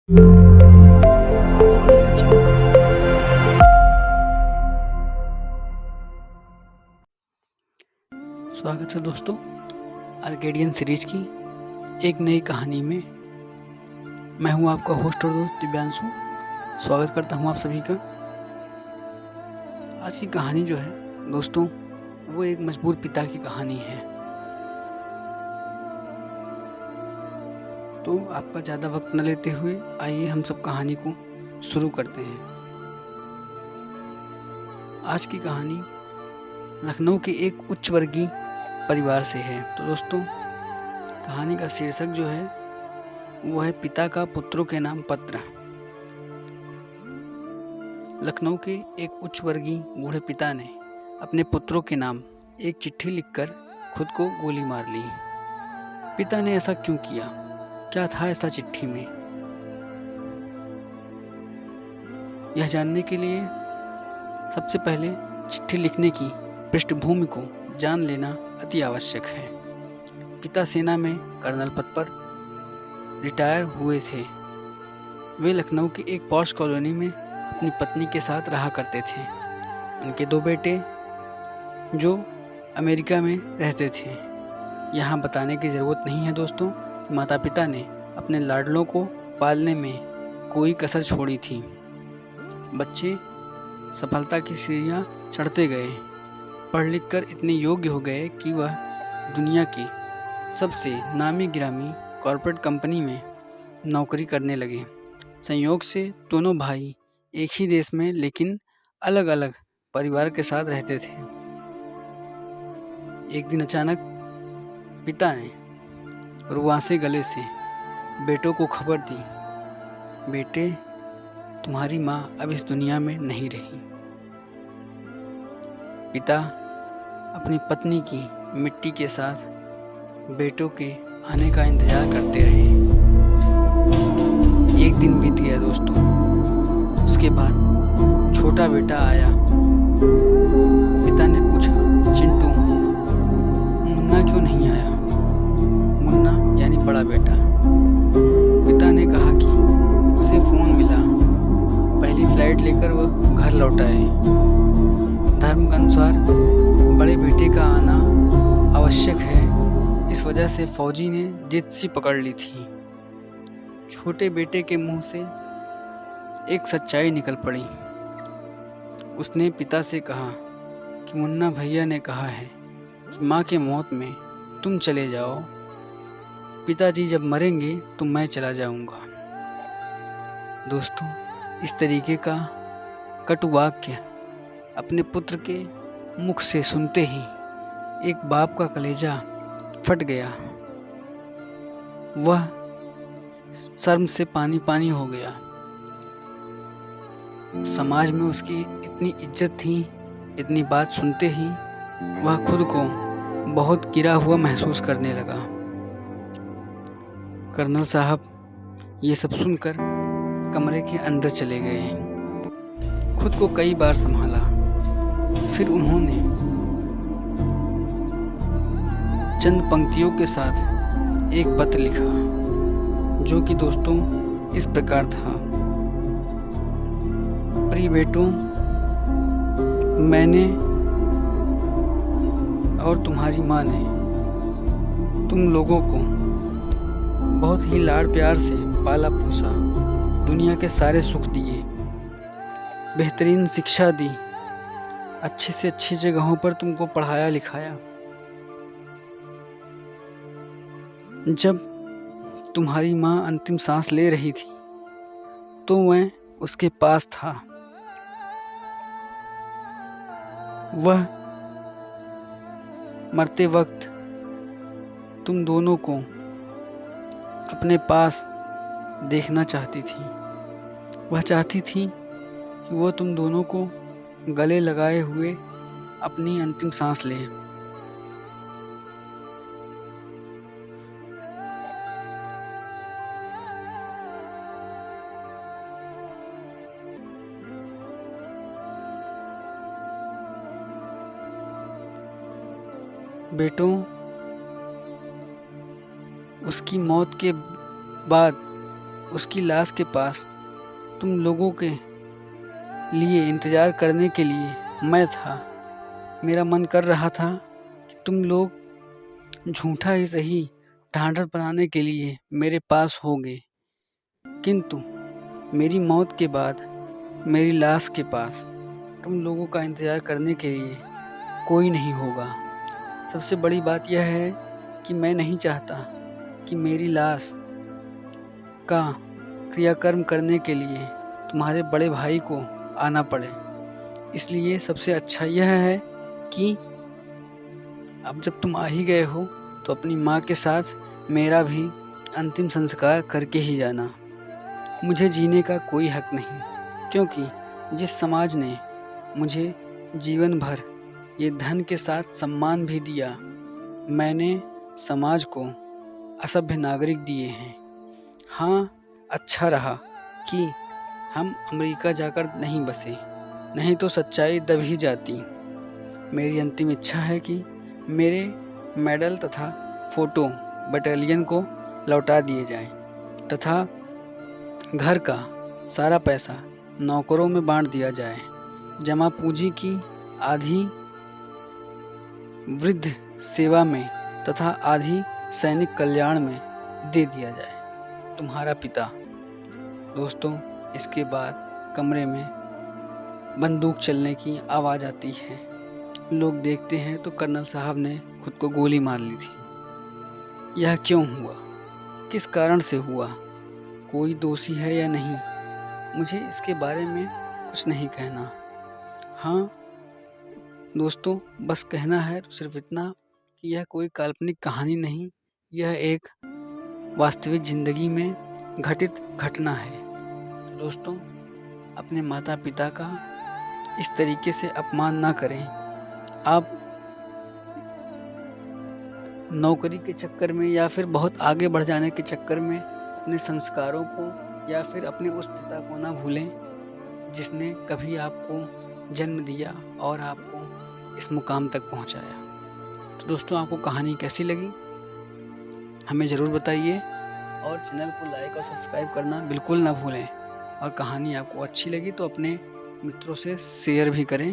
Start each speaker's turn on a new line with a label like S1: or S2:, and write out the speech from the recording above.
S1: स्वागत है दोस्तों आर्केडियन सीरीज की एक नई कहानी में। मैं हूं आपका होस्ट और दोस्त दिव्यांशु। स्वागत करता हूं आप सभी का। आज की कहानी जो है दोस्तों वो एक मजबूर पिता की कहानी है। तो आपका ज़्यादा वक्त न लेते हुए आइए हम सब कहानी को शुरू करते हैं। आज की कहानी लखनऊ के एक उच्च वर्गीय परिवार से है। तो दोस्तों कहानी का शीर्षक जो है वो है पिता का पुत्रों के नाम पत्र। लखनऊ के एक उच्च वर्गीय बूढ़े पिता ने अपने पुत्रों के नाम एक चिट्ठी लिखकर खुद को गोली मार ली। पिता ने ऐसा क्यों किया? क्या था ऐसा चिट्ठी में? यह जानने के लिए सबसे पहले चिट्ठी लिखने की पृष्ठभूमि को जान लेना अति आवश्यक है। पिता सेना में कर्नल पद पर रिटायर हुए थे। वे लखनऊ की एक पॉश कॉलोनी में अपनी पत्नी के साथ रहा करते थे। उनके दो बेटे जो अमेरिका में रहते थे। यहाँ बताने की ज़रूरत नहीं है दोस्तों कि माता पिता ने अपने लाडलों को पालने में कोई कसर छोड़ी थी। बच्चे सफलता की सीढ़ियाँ चढ़ते गए, पढ़ लिख कर इतने योग्य हो गए कि वह दुनिया की सबसे नामी गिरामी कॉर्पोरेट कंपनी में नौकरी करने लगे। संयोग से दोनों भाई एक ही देश में लेकिन अलग अलग परिवार के साथ रहते थे। एक दिन अचानक पिता ने रुआंसे गले से बेटों को खबर दी, बेटे तुम्हारी माँ अब इस दुनिया में नहीं रही। पिता अपनी पत्नी की मिट्टी के साथ बेटों के आने का इंतजार करते रहे। एक दिन बीत गया दोस्तों। उसके बाद छोटा बेटा आया। पिता ने पूछा, चिंटू मुन्ना क्यों नहीं आया? मुन्ना यानी बड़ा बेटा। पिता ने कहा कि उसे फ़ोन मिला, पहली फ्लाइट लेकर वह घर लौटा है। धर्म के अनुसार बड़े बेटे का आना आवश्यक है, इस वजह से फौजी ने जिद सी पकड़ ली थी। छोटे बेटे के मुंह से एक सच्चाई निकल पड़ी। उसने पिता से कहा कि मुन्ना भैया ने कहा है कि माँ के मौत में तुम चले जाओ, पिताजी जब मरेंगे तो मैं चला जाऊंगा। दोस्तों इस तरीके का कटु वाक्य अपने पुत्र के मुख से सुनते ही एक बाप का कलेजा फट गया। वह शर्म से पानी पानी हो गया। समाज में उसकी इतनी इज्जत थी, इतनी बात सुनते ही वह खुद को बहुत गिरा हुआ महसूस करने लगा। कर्नल साहब ये सब सुनकर कमरे के अंदर चले गए। खुद को कई बार संभाला, फिर उन्होंने चंद पंक्तियों के साथ एक पत्र लिखा जो कि दोस्तों इस प्रकार था। प्रिय बेटों, मैंने और तुम्हारी माँ ने तुम लोगों को बहुत ही लाड प्यार से पाला पोसा, दुनिया के सारे सुख दिए, बेहतरीन शिक्षा दी, अच्छी से अच्छी जगहों पर तुमको पढ़ाया लिखाया। जब तुम्हारी माँ अंतिम सांस ले रही थी तो मैं उसके पास था। वह मरते वक्त तुम दोनों को अपने पास देखना चाहती थी। वह चाहती थी कि वो तुम दोनों को गले लगाए हुए अपनी अंतिम सांस ले। बेटों, उसकी मौत के बाद उसकी लाश के पास तुम लोगों के लिए इंतज़ार करने के लिए मैं था। मेरा मन कर रहा था कि तुम लोग झूठा ही सही ढांढस बनाने के लिए मेरे पास होगे, किंतु मेरी मौत के बाद मेरी लाश के पास तुम लोगों का इंतज़ार करने के लिए कोई नहीं होगा। सबसे बड़ी बात यह है कि मैं नहीं चाहता कि मेरी लाश का क्रियाकर्म करने के लिए तुम्हारे बड़े भाई को आना पड़े। इसलिए सबसे अच्छा यह है कि अब जब तुम आ ही गए हो तो अपनी माँ के साथ मेरा भी अंतिम संस्कार करके ही जाना। मुझे जीने का कोई हक नहीं, क्योंकि जिस समाज ने मुझे जीवन भर ये धन के साथ सम्मान भी दिया, मैंने समाज को असभ्य नागरिक दिए हैं। हाँ, अच्छा रहा कि हम अमेरिका जाकर नहीं बसे, नहीं तो सच्चाई दब ही जाती। मेरी अंतिम इच्छा है कि मेरे मेडल तथा फोटो बटालियन को लौटा दिए जाएं तथा घर का सारा पैसा नौकरों में बांट दिया जाए। जमा पूंजी की आधी वृद्ध सेवा में तथा आधी सैनिक कल्याण में दे दिया जाए। तुम्हारा पिता। दोस्तों, इसके बाद कमरे में बंदूक चलने की आवाज़ आती है। लोग देखते हैं तो कर्नल साहब ने खुद को गोली मार ली थी। यह क्यों हुआ? किस कारण से हुआ? कोई दोषी है या नहीं? मुझे इसके बारे में कुछ नहीं कहना। हाँ दोस्तों, बस कहना है तो सिर्फ इतना कि यह कोई काल्पनिक कहानी नहीं, यह एक वास्तविक ज़िंदगी में घटित घटना है। दोस्तों, अपने माता पिता का इस तरीके से अपमान ना करें। आप नौकरी के चक्कर में या फिर बहुत आगे बढ़ जाने के चक्कर में अपने संस्कारों को या फिर अपने उस पिता को ना भूलें जिसने कभी आपको जन्म दिया और आपको इस मुकाम तक पहुंचाया। तो दोस्तों, आपको कहानी कैसी लगी हमें ज़रूर बताइए और चैनल को लाइक और सब्सक्राइब करना बिल्कुल ना भूलें। और कहानी आपको अच्छी लगी तो अपने मित्रों से शेयर भी करें।